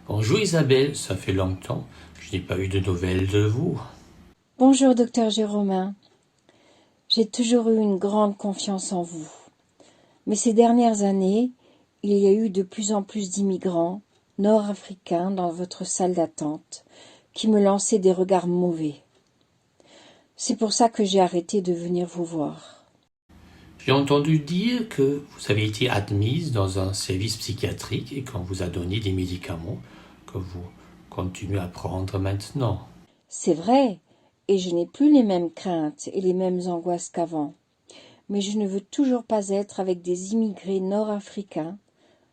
Bonjour Isabelle, ça fait longtemps, je n'ai pas eu de nouvelles de vous. Bonjour, docteur Géromin. J'ai toujours eu une grande confiance en vous. Mais ces dernières années, il y a eu de plus en plus d'immigrants nord-africains dans votre salle d'attente qui me lançaient des regards mauvais. C'est pour ça que j'ai arrêté de venir vous voir. J'ai entendu dire que vous avez été admise dans un service psychiatrique et qu'on vous a donné des médicaments que vous continuez à prendre maintenant. C'est vrai, et je n'ai plus les mêmes craintes et les mêmes angoisses qu'avant. Mais je ne veux toujours pas être avec des immigrés nord-africains.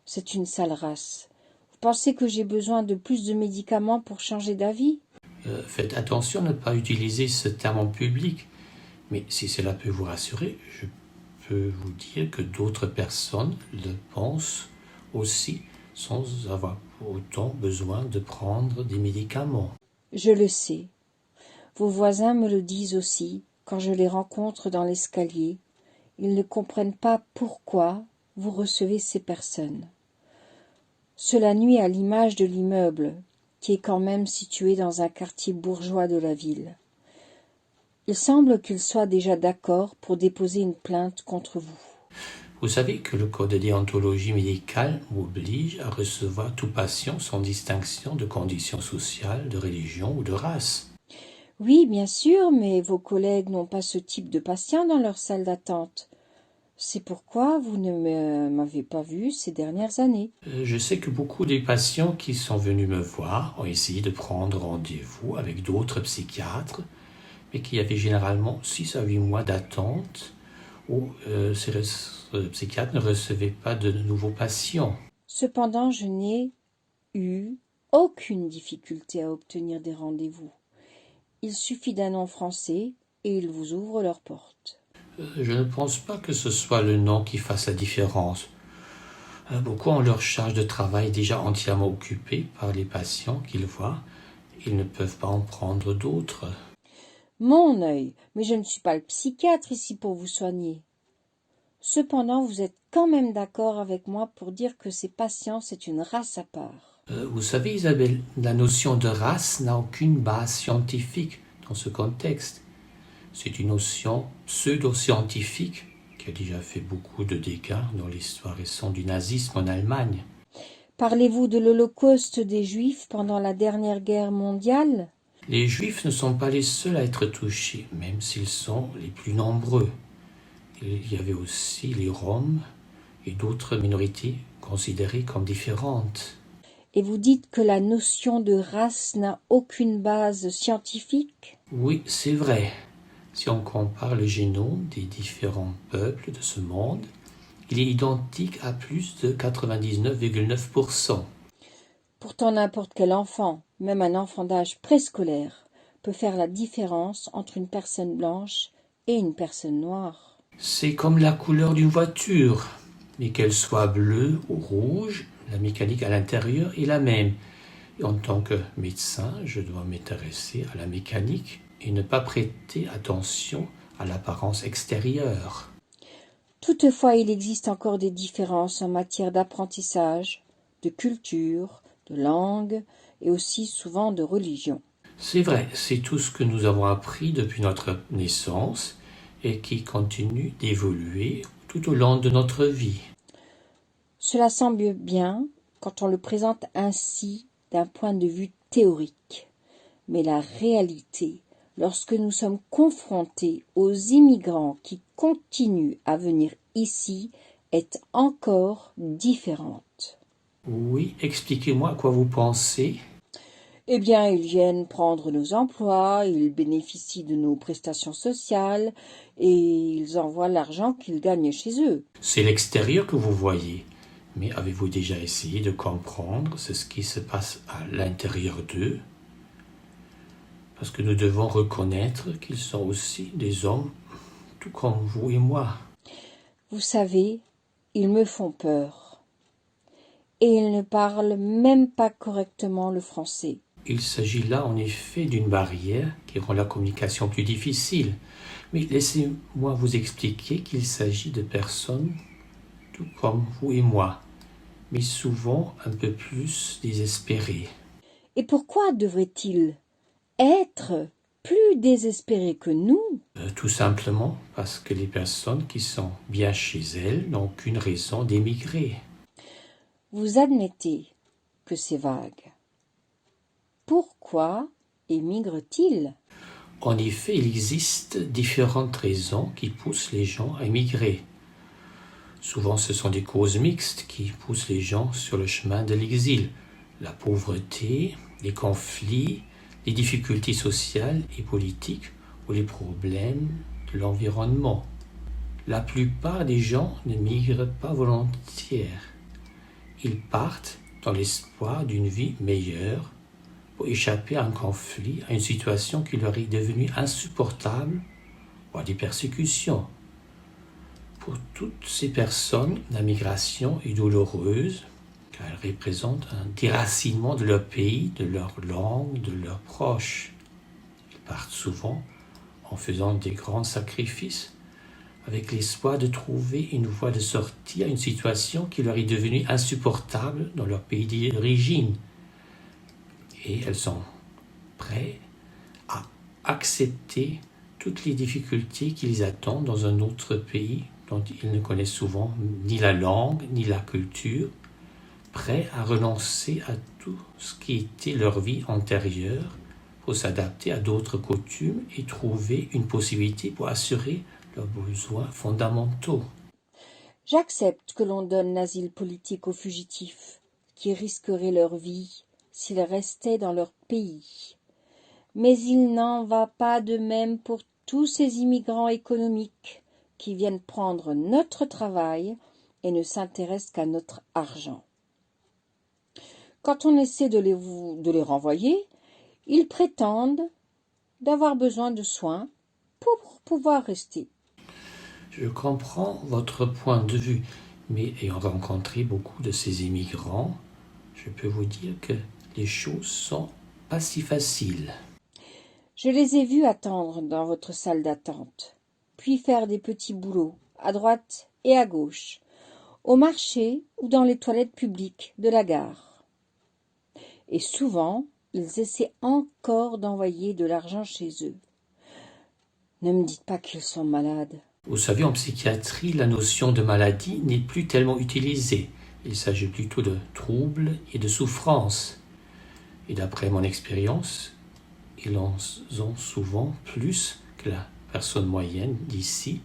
C'est une sale race. Vous pensez que j'ai besoin de plus de médicaments pour changer d'avis ? Faites attention à ne pas utiliser ce terme en public, mais si cela peut vous rassurer, je peux vous dire que d'autres personnes le pensent aussi sans avoir pour autant besoin de prendre des médicaments. Je le sais. Vos voisins me le disent aussi quand je les rencontre dans l'escalier. Ils ne comprennent pas pourquoi vous recevez ces personnes. Cela nuit à l'image de l'immeuble, qui est quand même situé dans un quartier bourgeois de la ville. Il semble qu'ils soient déjà d'accord pour déposer une plainte contre vous. Vous savez que le code de déontologie médicale m'oblige à recevoir tout patient sans distinction de condition sociale, de religion ou de race. Oui, bien sûr, mais vos collègues n'ont pas ce type de patient dans leur salle d'attente. C'est pourquoi vous ne m'avez pas vu ces dernières années. Je sais que beaucoup des patients qui sont venus me voir ont essayé de prendre rendez-vous avec d'autres psychiatres, mais qu'il y avait généralement 6 à 8 mois d'attente où ces psychiatres ne recevaient pas de nouveaux patients. Cependant, je n'ai eu aucune difficulté à obtenir des rendez-vous. Il suffit d'un nom français et ils vous ouvrent leurs portes. Je ne pense pas que ce soit le nom qui fasse la différence. Beaucoup ont leur charge de travail déjà entièrement occupée par les patients qu'ils voient. Ils ne peuvent pas en prendre d'autres. Mon œil, mais je ne suis pas le psychiatre ici pour vous soigner. Cependant, vous êtes quand même d'accord avec moi pour dire que ces patients, c'est une race à part. Vous savez, Isabelle, la notion de race n'a aucune base scientifique dans ce contexte. C'est une notion pseudo-scientifique qui a déjà fait beaucoup de dégâts dans l'histoire récente du nazisme en Allemagne. Parlez-vous de l'Holocauste des Juifs pendant la dernière guerre mondiale ? Les Juifs ne sont pas les seuls à être touchés, même s'ils sont les plus nombreux. Il y avait aussi les Roms et d'autres minorités considérées comme différentes. Et vous dites que la notion de race n'a aucune base scientifique ? Oui, c'est vrai. Si on compare le génome des différents peuples de ce monde, il est identique à plus de 99,9%. Pourtant, n'importe quel enfant, même un enfant d'âge préscolaire, peut faire la différence entre une personne blanche et une personne noire. C'est comme la couleur d'une voiture, mais qu'elle soit bleue ou rouge, la mécanique à l'intérieur est la même. Et en tant que médecin, je dois m'intéresser à la mécanique et ne pas prêter attention à l'apparence extérieure. Toutefois, il existe encore des différences en matière d'apprentissage, de culture, de langue et aussi souvent de religion. C'est vrai, c'est tout ce que nous avons appris depuis notre naissance et qui continue d'évoluer tout au long de notre vie. Cela semble bien quand on le présente ainsi d'un point de vue théorique. Mais la réalité, lorsque nous sommes confrontés aux immigrants qui continuent à venir ici, est encore différente. Oui, expliquez-moi à quoi vous pensez. Eh bien, ils viennent prendre nos emplois, ils bénéficient de nos prestations sociales et ils envoient l'argent qu'ils gagnent chez eux. C'est l'extérieur que vous voyez. Mais avez-vous déjà essayé de comprendre ce qui se passe à l'intérieur d'eux? Parce que nous devons reconnaître qu'ils sont aussi des hommes, tout comme vous et moi. Vous savez, ils me font peur. Et ils ne parlent même pas correctement le français. Il s'agit là en effet d'une barrière qui rend la communication plus difficile. Mais laissez-moi vous expliquer qu'il s'agit de personnes tout comme vous et moi. mais souvent un peu plus désespérés. Et pourquoi devraient-ils être plus désespérés que nous? Tout simplement parce que les personnes qui sont bien chez elles n'ont aucune raison d'émigrer. Vous admettez que c'est vague. Pourquoi émigrent-ils? En effet, il existe différentes raisons qui poussent les gens à émigrer. Souvent, ce sont des causes mixtes qui poussent les gens sur le chemin de l'exil. La pauvreté, les conflits, les difficultés sociales et politiques ou les problèmes de l'environnement. La plupart des gens ne migrent pas volontiers. Ils partent dans l'espoir d'une vie meilleure pour échapper à un conflit, à une situation qui leur est devenue insupportable ou à des persécutions. Pour toutes ces personnes, la migration est douloureuse car elle représente un déracinement de leur pays, de leur langue, de leurs proches. Ils partent souvent en faisant des grands sacrifices avec l'espoir de trouver une voie de sortie à une situation qui leur est devenue insupportable dans leur pays d'origine. Et elles sont prêtes à accepter toutes les difficultés qui les attendent dans un autre pays dont ils ne connaissent souvent ni la langue ni la culture, prêts à renoncer à tout ce qui était leur vie antérieure pour s'adapter à d'autres coutumes et trouver une possibilité pour assurer leurs besoins fondamentaux. J'accepte que l'on donne l'asile politique aux fugitifs qui risqueraient leur vie s'ils restaient dans leur pays. Mais il n'en va pas de même pour tous ces immigrants économiques qui viennent prendre notre travail et ne s'intéressent qu'à notre argent. Quand on essaie de les renvoyer, ils prétendent d'avoir besoin de soins pour pouvoir rester. Je comprends votre point de vue, mais ayant rencontré beaucoup de ces immigrants, je peux vous dire que les choses sont pas si faciles. Je les ai vus attendre dans votre salle d'attente, puis faire des petits boulots, à droite et à gauche, au marché ou dans les toilettes publiques de la gare. Et souvent, ils essaient encore d'envoyer de l'argent chez eux. Ne me dites pas qu'ils sont malades. Vous savez, en psychiatrie, la notion de maladie n'est plus tellement utilisée. Il s'agit plutôt de troubles et de souffrances. Et d'après mon expérience, ils en ont souvent plus que la personne moyenne d'ici,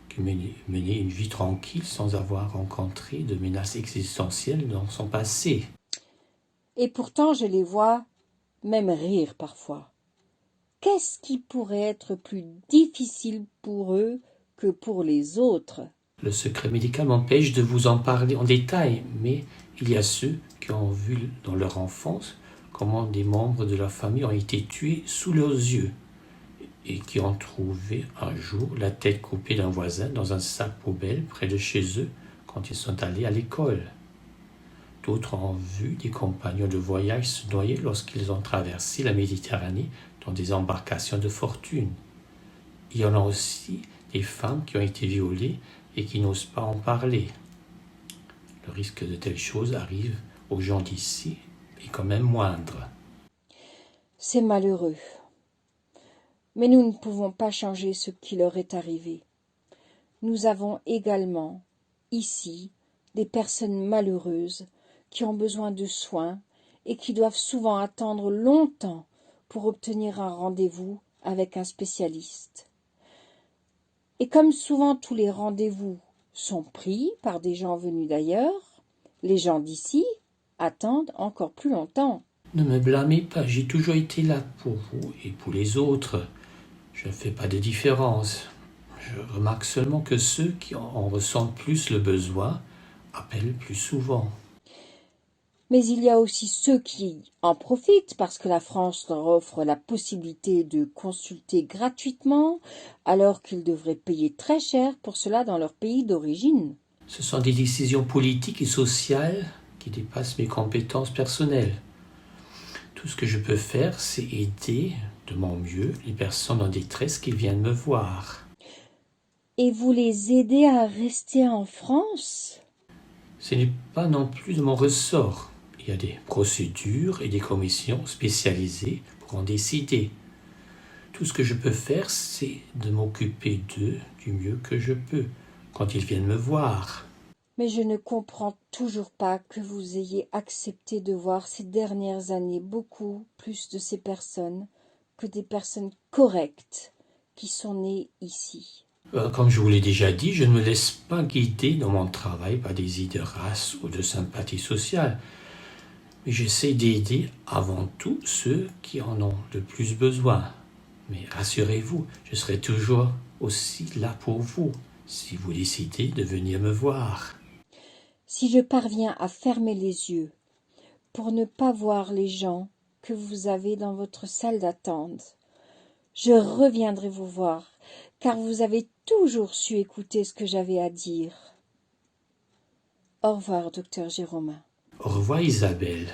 qui mener une vie tranquille sans avoir rencontré de menaces existentielles dans son passé. Et pourtant, je les vois même rire parfois. Qu'est-ce qui pourrait être plus difficile pour eux que pour les autres? Le secret médical m'empêche de vous en parler en détail, mais il y a ceux qui ont vu dans leur enfance comment des membres de leur famille ont été tués sous leurs yeux et qui ont trouvé un jour la tête coupée d'un voisin dans un sac poubelle près de chez eux quand ils sont allés à l'école. D'autres ont vu des compagnons de voyage se noyer lorsqu'ils ont traversé la Méditerranée dans des embarcations de fortune. Il y en a aussi des femmes qui ont été violées et qui n'osent pas en parler. Le risque de telles choses arrive aux gens d'ici est quand même moindre. C'est malheureux. Mais nous ne pouvons pas changer ce qui leur est arrivé. Nous avons également, ici, des personnes malheureuses qui ont besoin de soins et qui doivent souvent attendre longtemps pour obtenir un rendez-vous avec un spécialiste. Et comme souvent tous les rendez-vous sont pris par des gens venus d'ailleurs, les gens d'ici attendent encore plus longtemps. Ne me blâmez pas, j'ai toujours été là pour vous et pour les autres. Je ne fais pas de différence. Je remarque seulement que ceux qui en ressentent plus le besoin appellent plus souvent. Mais il y a aussi ceux qui en profitent parce que la France leur offre la possibilité de consulter gratuitement alors qu'ils devraient payer très cher pour cela dans leur pays d'origine. Ce sont des décisions politiques et sociales qui dépassent mes compétences personnelles. Tout ce que je peux faire, c'est aider de mon mieux les personnes en détresse qui viennent me voir. Et vous les aidez à rester en France ? Ce n'est pas non plus de mon ressort. Il y a des procédures et des commissions spécialisées pour en décider. Tout ce que je peux faire, c'est de m'occuper d'eux du mieux que je peux, quand ils viennent me voir. Mais je ne comprends toujours pas que vous ayez accepté de voir ces dernières années beaucoup plus de ces personnes que des personnes correctes qui sont nées ici. Comme je vous l'ai déjà dit, je ne me laisse pas guider dans mon travail par des idées de race ou de sympathie sociale. Mais j'essaie d'aider avant tout ceux qui en ont le plus besoin. Mais rassurez-vous, je serai toujours aussi là pour vous, si vous décidez de venir me voir. Si je parviens à fermer les yeux pour ne pas voir les gens que vous avez dans votre salle d'attente, je reviendrai vous voir, car vous avez toujours su écouter ce que j'avais à dire. Au revoir, docteur Jérôme. Au revoir Isabelle.